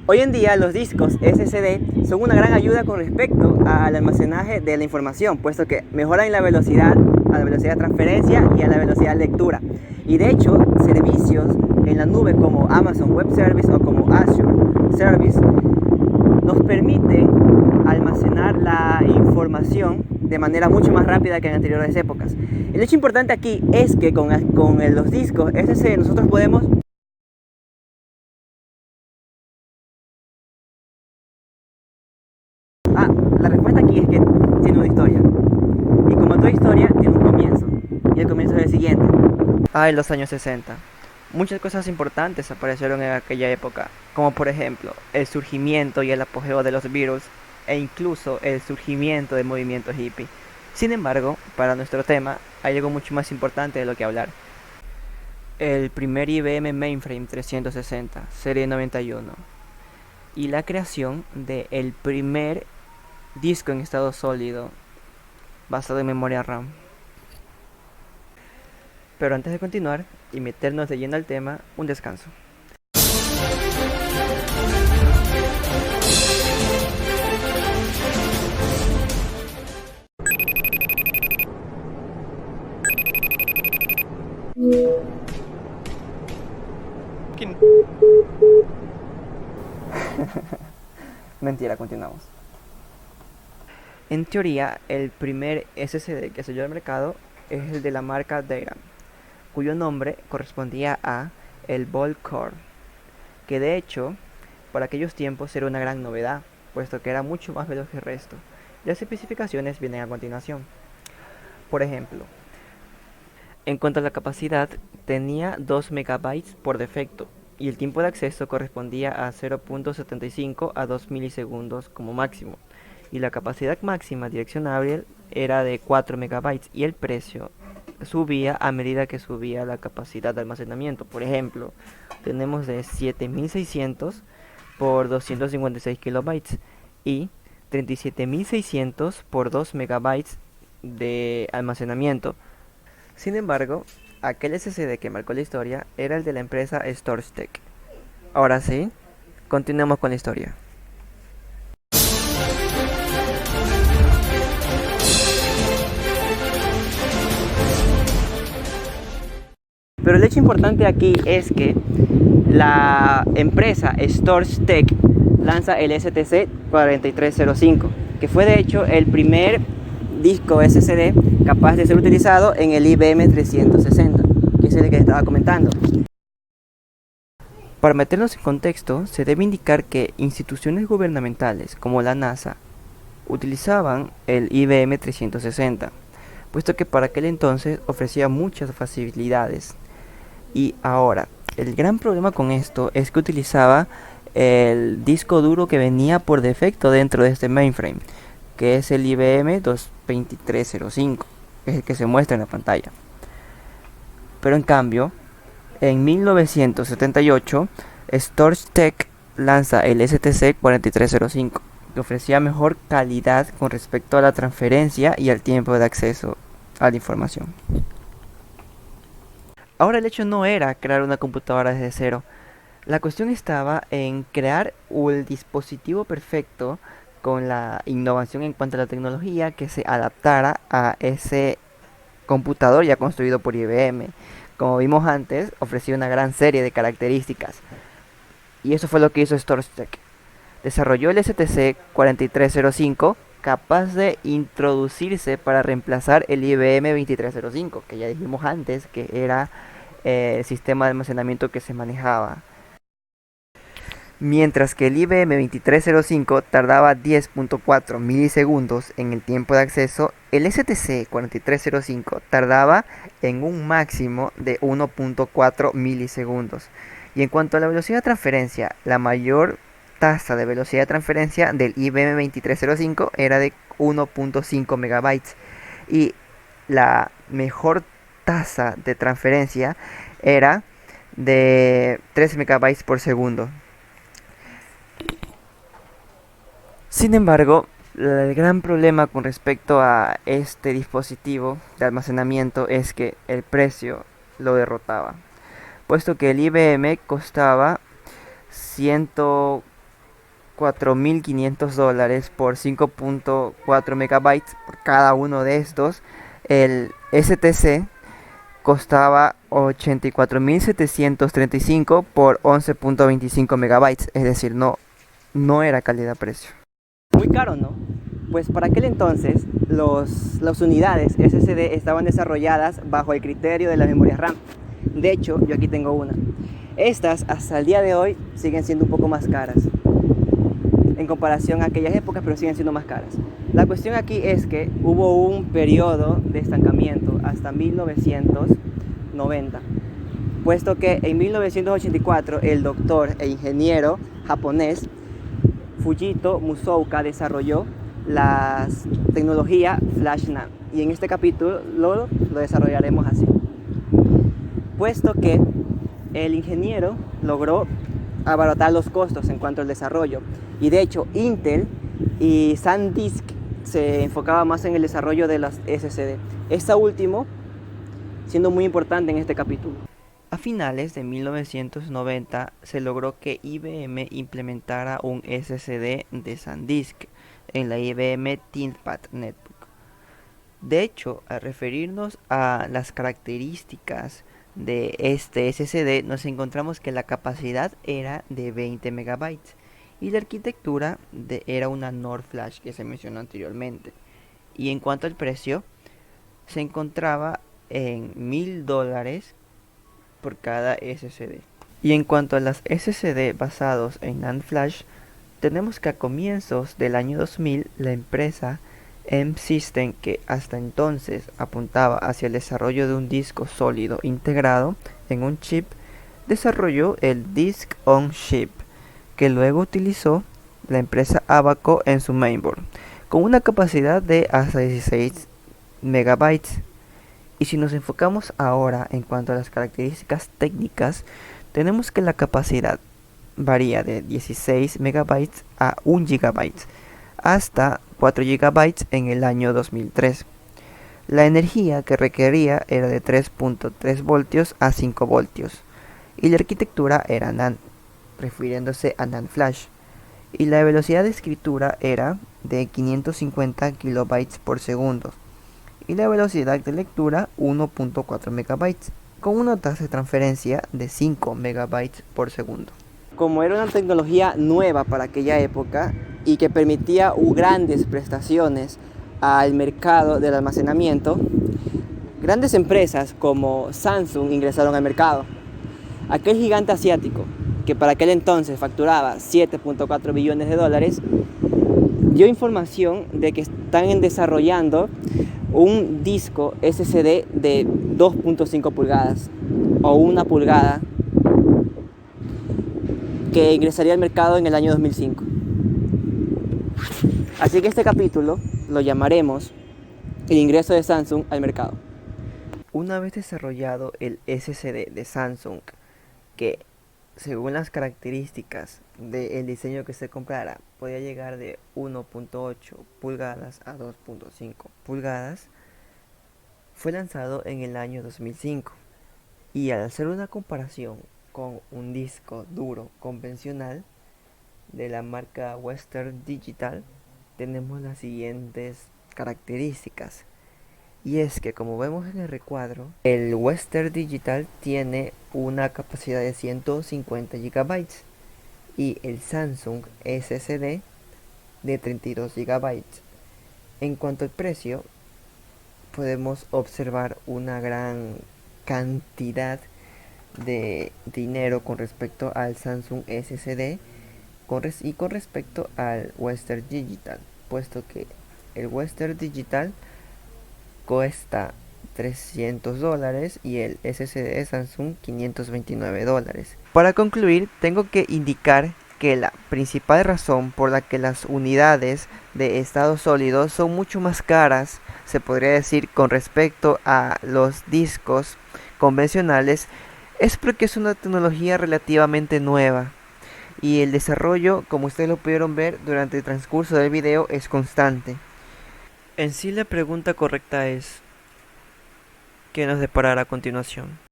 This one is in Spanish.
Hoy en día los discos SSD son una gran ayuda con respecto al almacenaje de la información, puesto que mejoran la velocidad, a la velocidad de transferencia y a la velocidad de lectura. Y de hecho, servicios en la nube como Amazon Web Service o como Azure Service nos permiten almacenar la información de manera mucho más rápida que en anteriores épocas. El hecho importante aquí es que con los discos SSD nosotros podemos... La respuesta aquí es que tiene una historia. Y como toda historia, tiene un comienzo. Y el comienzo es el siguiente. En los años 60. Muchas cosas importantes aparecieron en aquella época, como por ejemplo el surgimiento y el apogeo de los Beatles e incluso el surgimiento del movimiento hippie. Sin embargo, para nuestro tema hay algo mucho más importante de lo que hablar. El primer IBM Mainframe 360, serie 91, y la creación del primer disco en estado sólido basado en memoria RAM. Pero antes de continuar y meternos de lleno al tema, un descanso. Mentira, continuamos. En teoría, el primer SSD que salió al mercado es el de la marca Data, cuyo nombre correspondía a el Volt Core, que de hecho, para aquellos tiempos era una gran novedad, puesto que era mucho más veloz que el resto. Las especificaciones vienen a continuación. Por ejemplo, en cuanto a la capacidad, tenía 2 megabytes por defecto, y el tiempo de acceso correspondía a 0.75 a 2 milisegundos como máximo, y la capacidad máxima direccionable era de 4 megabytes, y el precio subía a medida que subía la capacidad de almacenamiento. Por ejemplo, tenemos de 7600 por 256 kilobytes y 37600 por 2 megabytes de almacenamiento. Sin embargo, aquel SSD que marcó la historia era el de la empresa StorageTek. Ahora sí, continuemos con la historia. Pero el hecho importante aquí es que la empresa StorageTek lanza el STC 4305, que fue de hecho el primer disco SSD capaz de ser utilizado en el IBM 360, que es el que estaba comentando. Para meternos en contexto, se debe indicar que instituciones gubernamentales como la NASA utilizaban el IBM 360, puesto que para aquel entonces ofrecía muchas facilidades. Y ahora, el gran problema con esto es que utilizaba el disco duro que venía por defecto dentro de este mainframe, que es el IBM 2305, que es el que se muestra en la pantalla. Pero en cambio, en 1978, StorageTek lanza el STC 4305, que ofrecía mejor calidad con respecto a la transferencia y al tiempo de acceso a la información. Ahora el hecho no era crear una computadora desde cero. La cuestión estaba en crear el dispositivo perfecto con la innovación en cuanto a la tecnología que se adaptara a ese computador ya construido por IBM. Como vimos antes, ofrecía una gran serie de características. Y eso fue lo que hizo StorageTek. Desarrolló el STC 4305 capaz de introducirse para reemplazar el IBM 2305, que ya dijimos antes que era el sistema de almacenamiento que se manejaba. Mientras que el IBM 2305 tardaba 10.4 milisegundos en el tiempo de acceso, el STC 4305 tardaba en un máximo de 1.4 milisegundos. Y en cuanto a la velocidad de transferencia, la mayor tasa de velocidad de transferencia del IBM 2305 era de 1.5 megabytes y la mejor tasa de transferencia era de 3 megabytes por segundo. Sin embargo, el gran problema con respecto a este dispositivo de almacenamiento es que el precio lo derrotaba, puesto que el IBM costaba $4.500 por 5.4 megabytes por cada uno de estos. El STC costaba 84.735 por 11.25 megabytes, es decir, no era calidad-precio. Muy caro, ¿no? Pues para aquel entonces las unidades SSD estaban desarrolladas bajo el criterio de la memoria RAM. De hecho, yo aquí tengo una. Estas hasta el día de hoy siguen siendo un poco más caras en comparación a aquellas épocas, pero siguen siendo más caras. La cuestión aquí es que hubo un periodo de estancamiento hasta 1990, puesto que en 1984 el doctor e ingeniero japonés Fujito Musouka desarrolló la tecnología Flash NAND, y en este capítulo lo desarrollaremos así, puesto que el ingeniero logró abaratar los costos en cuanto al desarrollo, y de hecho Intel y SanDisk se enfocaba más en el desarrollo de las SSD, esta último siendo muy importante en este capítulo. A finales de 1990 se logró que IBM implementara un SSD de SanDisk en la IBM ThinkPad Netbook. De hecho, al referirnos a las características de este SSD, nos encontramos que la capacidad era de 20 megabytes y la arquitectura era una NOR Flash que se mencionó anteriormente. Y en cuanto al precio, se encontraba en $1.000 por cada SSD. Y en cuanto a las SSD basados en NAND Flash, tenemos que a comienzos del año 2000 la empresa M-System, que hasta entonces apuntaba hacia el desarrollo de un disco sólido integrado en un chip, desarrolló el Disk on Chip, que luego utilizó la empresa Abaco en su mainboard, con una capacidad de hasta 16 megabytes. Y si nos enfocamos ahora en cuanto a las características técnicas, tenemos que la capacidad varía de 16 megabytes a 1 gigabyte hasta 4 gigabytes en el año 2003. La energía que requería era de 3.3 voltios a 5 voltios y la arquitectura era NAND, refiriéndose a NAND Flash, y la velocidad de escritura era de 550 kilobytes por segundo y la velocidad de lectura 1.4 megabytes, con una tasa de transferencia de 5 megabytes por segundo. Como era una tecnología nueva para aquella época y que permitía grandes prestaciones al mercado del almacenamiento, grandes empresas como Samsung ingresaron al mercado. Aquel gigante asiático, que para aquel entonces facturaba $7.4 billones, dio información de que están desarrollando un disco SSD de 2.5 pulgadas o 1 pulgada que ingresaría al mercado en el año 2005. Así que este capítulo lo llamaremos el ingreso de Samsung al mercado. Una vez desarrollado el SSD de Samsung, que según las características del diseño que se comprara podía llegar de 1.8 pulgadas a 2.5 pulgadas, fue lanzado en el año 2005, y al hacer una comparación con un disco duro convencional de la marca Western Digital, tenemos las siguientes características. Y es que, como vemos en el recuadro, el Western Digital tiene una capacidad de 150 GB y el Samsung SSD de 32 GB. En cuanto al precio, podemos observar una gran cantidad de dinero con respecto al Samsung SSD y con respecto al Western Digital, puesto que el Western Digital cuesta $300 y el SSD de Samsung $529. Para concluir, tengo que indicar que la principal razón por la que las unidades de estado sólido son mucho más caras, se podría decir, con respecto a los discos convencionales, es porque es una tecnología relativamente nueva y el desarrollo, como ustedes lo pudieron ver durante el transcurso del video, es constante. En sí, la pregunta correcta es: ¿qué nos deparará a continuación?